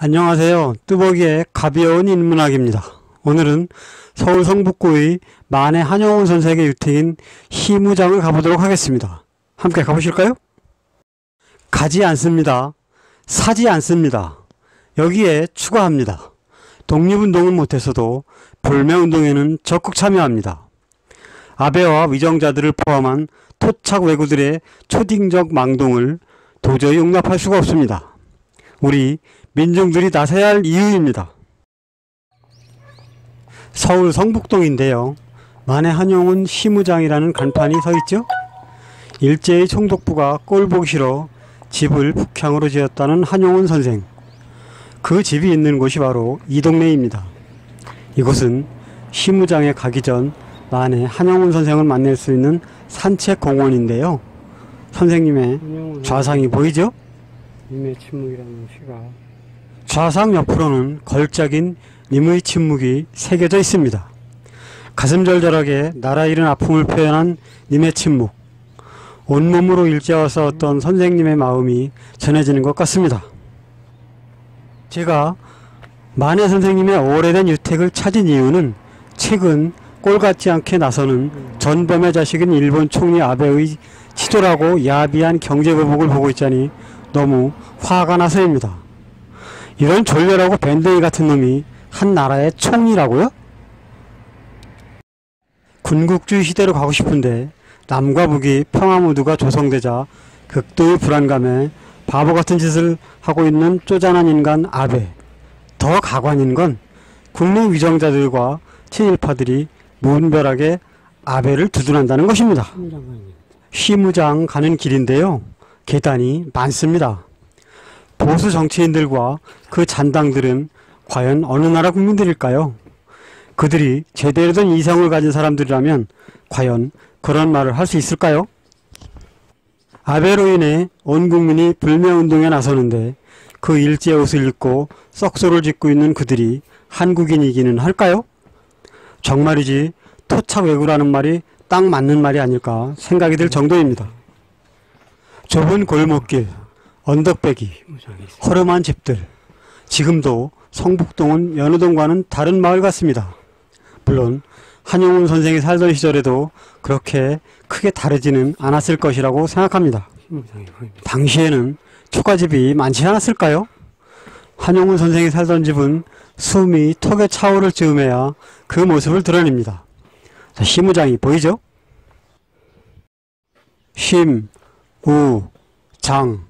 안녕하세요. 뚜벅이의 가벼운 인문학입니다. 오늘은 서울 성북구의 만해 한용운 선생의 유택인 희무장을 가보도록 하겠습니다. 함께 가보실까요? 가지 않습니다. 사지 않습니다. 여기에 추가합니다. 독립운동은 못했어도 불매운동에는 적극 참여합니다. 아베와 위정자들을 포함한 토착 왜구들의 초딩적 망동을 도저히 용납할 수가 없습니다. 우리 민중들이 나서야 할 이유입니다. 서울 성북동인데요. 만해 한용운 희무장이라는 간판이 서있죠? 일제의 총독부가 꼴보기 싫어 집을 북향으로 지었다는 한용운 선생. 그 집이 있는 곳이 바로 이 동네입니다. 이곳은 희무장에 가기 전 만해 한용운 선생을 만날 수 있는 산책 공원인데요. 선생님의 좌상이 보이죠? 님의 침묵이라는 시가 좌상 옆으로는 걸작인 님의 침묵이 새겨져 있습니다. 가슴 절절하게 나라 잃은 아픔을 표현한 님의 침묵. 온몸으로 일제와 싸웠던 선생님의 마음이 전해지는 것 같습니다. 제가 만해 선생님의 오래된 유택을 찾은 이유는 최근 꼴 같지 않게 나서는 전범의 자식인 일본 총리 아베의 치졸하고 야비한 경제보복을 보고 있자니 너무 화가 나서입니다. 이런 졸렬하고 밴댕이 같은 놈이 한 나라의 총리라고요? 군국주의 시대로 가고 싶은데 남과 북이 평화 무드가 조성되자 극도의 불안감에 바보 같은 짓을 하고 있는 쪼잔한 인간 아베. 더 가관인 건 국내 위정자들과 친일파들이 무분별하게 아베를 두둔한다는 것입니다. 희무장 가는 길인데요. 계단이 많습니다. 보수 정치인들과 그 잔당들은 과연 어느 나라 국민들일까요? 그들이 제대로 된 이성을 가진 사람들이라면 과연 그런 말을 할 수 있을까요? 아베로 인해 온 국민이 불매운동에 나서는데 그 일제 옷을 입고 썩소를 짓고 있는 그들이 한국인이기는 할까요? 정말이지 토착 왜구라는 말이 딱 맞는 말이 아닐까 생각이 들 정도입니다. 좁은 골목길, 언덕배기, 허름한 집들. 지금도 성북동은 연호동과는 다른 마을 같습니다. 물론 한용운 선생이 살던 시절에도 그렇게 크게 다르지는 않았을 것이라고 생각합니다. 당시에는 초가집이 많지 않았을까요? 한용운 선생이 살던 집은 숨이 턱에 차오를 즈음해야 그 모습을 드러냅니다. 자, 희무장이 보이죠? 심, 우, 장.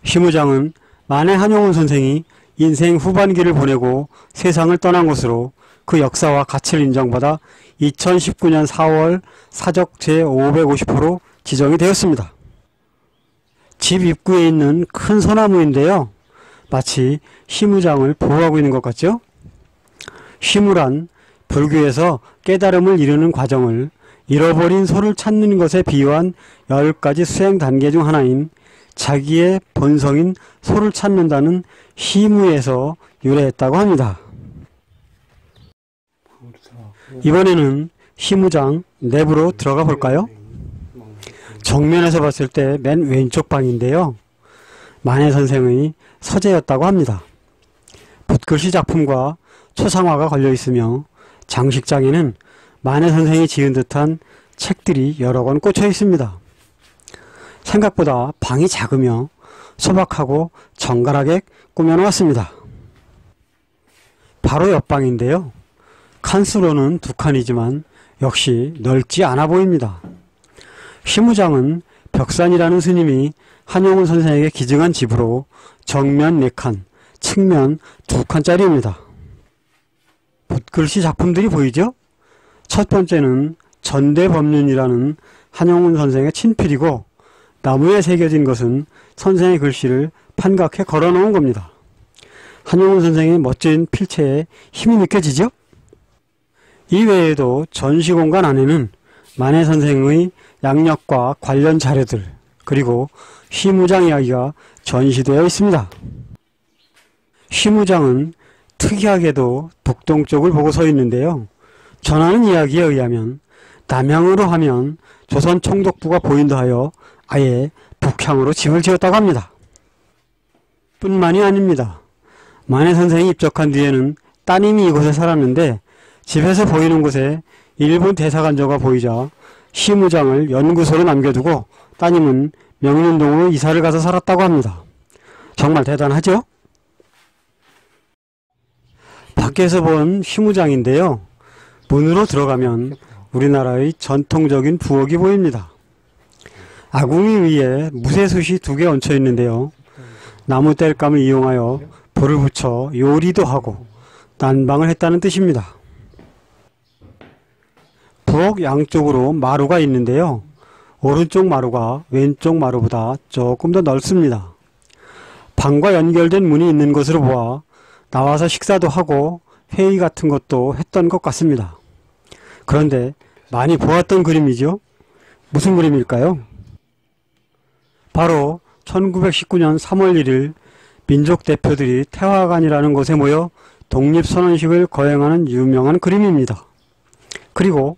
희무장은 만해 한용운 선생이 인생 후반기를 보내고 세상을 떠난 곳으로 그 역사와 가치를 인정받아 2019년 4월 사적 제550호로 지정이 되었습니다. 집 입구에 있는 큰 소나무인데요. 마치 희무장을 보호하고 있는 것 같죠? 희무란 불교에서 깨달음을 이루는 과정을 잃어버린 소를 찾는 것에 비유한 10가지 수행 단계 중 하나인 자기의 본성인 소를 찾는다는 희무에서 유래했다고 합니다. 이번에는 희무장 내부로 들어가 볼까요? 정면에서 봤을 때 맨 왼쪽 방인데요. 만해 선생의 서재였다고 합니다. 붓글씨 작품과 초상화가 걸려 있으며 장식장에는 만해 선생이 지은 듯한 책들이 여러 권 꽂혀 있습니다. 생각보다 방이 작으며 소박하고 정갈하게 꾸며놓았습니다. 바로 옆방인데요. 칸수로는 2칸이지만 역시 넓지 않아 보입니다. 희무장은 벽산이라는 스님이 한용운 선생에게 기증한 집으로 정면 4칸, 측면 2칸짜리입니다. 붓글씨 작품들이 보이죠? 첫 번째는 전대법륜이라는 한용운 선생의 친필이고 나무에 새겨진 것은 선생의 글씨를 판각해 걸어놓은 겁니다. 한용운 선생의 멋진 필체에 힘이 느껴지죠? 이외에도 전시공간 안에는 만해 선생의 양력과 관련 자료들 그리고 희무장 이야기가 전시되어 있습니다. 희무장은 특이하게도 북동쪽을 보고 서 있는데요. 전하는 이야기에 의하면 남향으로 하면 조선 총독부가 보인다 하여 아예 북향으로 집을 지었다고 합니다. 뿐만이 아닙니다. 만해 선생이 입적한 뒤에는 따님이 이곳에 살았는데 집에서 보이는 곳에 일본 대사관저가 보이자 시무장을 연구소로 남겨두고 따님은 명륜동으로 이사를 가서 살았다고 합니다. 정말 대단하죠? 밖에서 본 시무장인데요. 문으로 들어가면 우리나라의 전통적인 부엌이 보입니다. 아궁이 위에 무쇠솥이 2개 얹혀 있는데요. 나무 땔감을 이용하여 불을 붙여 요리도 하고 난방을 했다는 뜻입니다. 부엌 양쪽으로 마루가 있는데요. 오른쪽 마루가 왼쪽 마루보다 조금 더 넓습니다. 방과 연결된 문이 있는 것으로 보아 나와서 식사도 하고 회의 같은 것도 했던 것 같습니다. 그런데 많이 보았던 그림이죠? 무슨 그림일까요? 바로 1919년 3월 1일 민족 대표들이 태화관이라는 곳에 모여 독립선언식을 거행하는 유명한 그림입니다. 그리고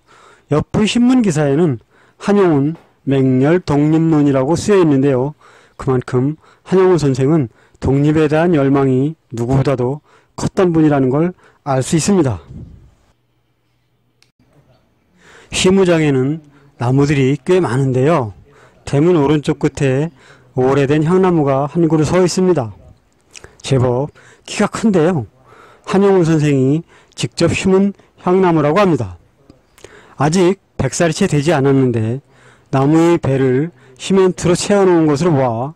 옆의 신문기사에는 한용운 맹렬 독립론이라고 쓰여 있는데요. 그만큼 한용운 선생은 독립에 대한 열망이 누구보다도 컸던 분이라는 걸 알 수 있습니다. 시무장에는 나무들이 꽤 많은데요. 대문 오른쪽 끝에 오래된 향나무가 한 그루 서 있습니다. 제법 키가 큰데요. 한용운 선생이 직접 심은 향나무라고 합니다. 아직 100살이 채 되지 않았는데 나무의 배를 시멘트로 채워놓은 것으로 보아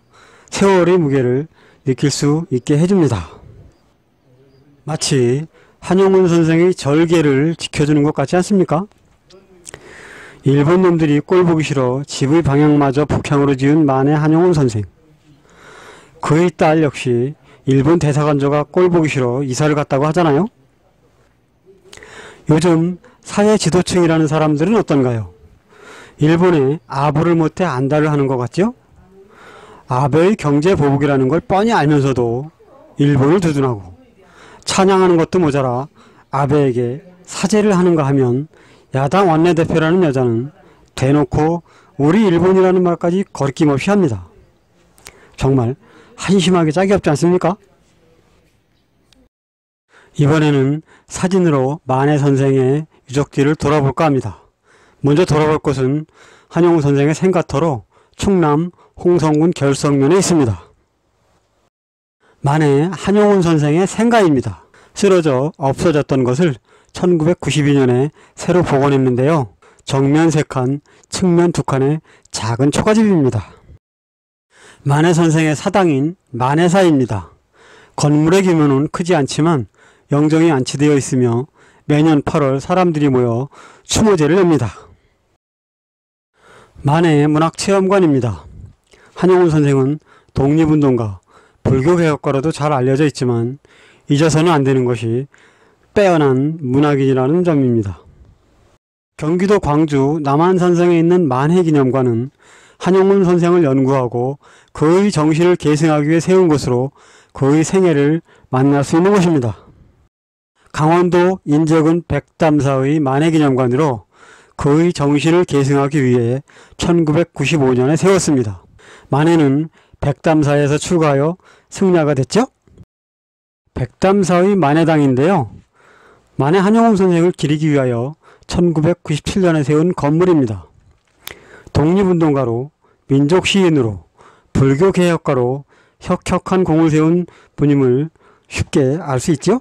세월의 무게를 느낄 수 있게 해줍니다. 마치 한용운 선생의 절개를 지켜주는 것 같지 않습니까? 일본 놈들이 꼴 보기 싫어 집의 방향마저 북향으로 지은 만해 한용운 선생. 그의 딸 역시 일본 대사관저가 꼴 보기 싫어 이사를 갔다고 하잖아요. 요즘 사회 지도층이라는 사람들은 어떤가요? 일본에 아부를 못해 안달을 하는 것 같죠? 아베의 경제 보복이라는 걸 뻔히 알면서도 일본을 두둔하고 찬양하는 것도 모자라 아베에게 사죄를 하는가 하면 야당 원내대표라는 여자는 대놓고 우리 일본이라는 말까지 거리낌없이 합니다. 정말 한심하게 짝이 없지 않습니까? 이번에는 사진으로 만해 선생의 유적지를 돌아볼까 합니다. 먼저 돌아볼 곳은 한용운 선생의 생가터로 충남 홍성군 결성면에 있습니다. 만해 한용운 선생의 생가입니다. 쓰러져 없어졌던 것을 1992년에 새로 복원했는데요. 정면 3칸, 측면 2칸의 작은 초가집입니다. 만해 선생의 사당인 만해사입니다. 건물의 규모는 크지 않지만 영정이 안치되어 있으며 매년 8월 사람들이 모여 추모제를 엽니다. 만해 문학체험관입니다. 한용운 선생은 독립운동가, 불교개혁가로도 잘 알려져 있지만 잊어서는 안 되는 것이 빼어난 문학인이라는 점입니다. 경기도 광주 남한산성에 있는 만해기념관은 한용운 선생을 연구하고 그의 정신을 계승하기 위해 세운 곳으로 그의 생애를 만날 수 있는 곳입니다. 강원도 인제군 백담사의 만해기념관으로 그의 정신을 계승하기 위해 1995년에 세웠습니다. 만해는 백담사에서 출가하여 승려가 됐죠? 백담사의 만해당인데요. 만해 한용운 선생을 기리기 위하여 1997년에 세운 건물입니다. 독립운동가로 민족시인으로 불교개혁가로 혁혁한 공을 세운 분임을 쉽게 알 수 있죠?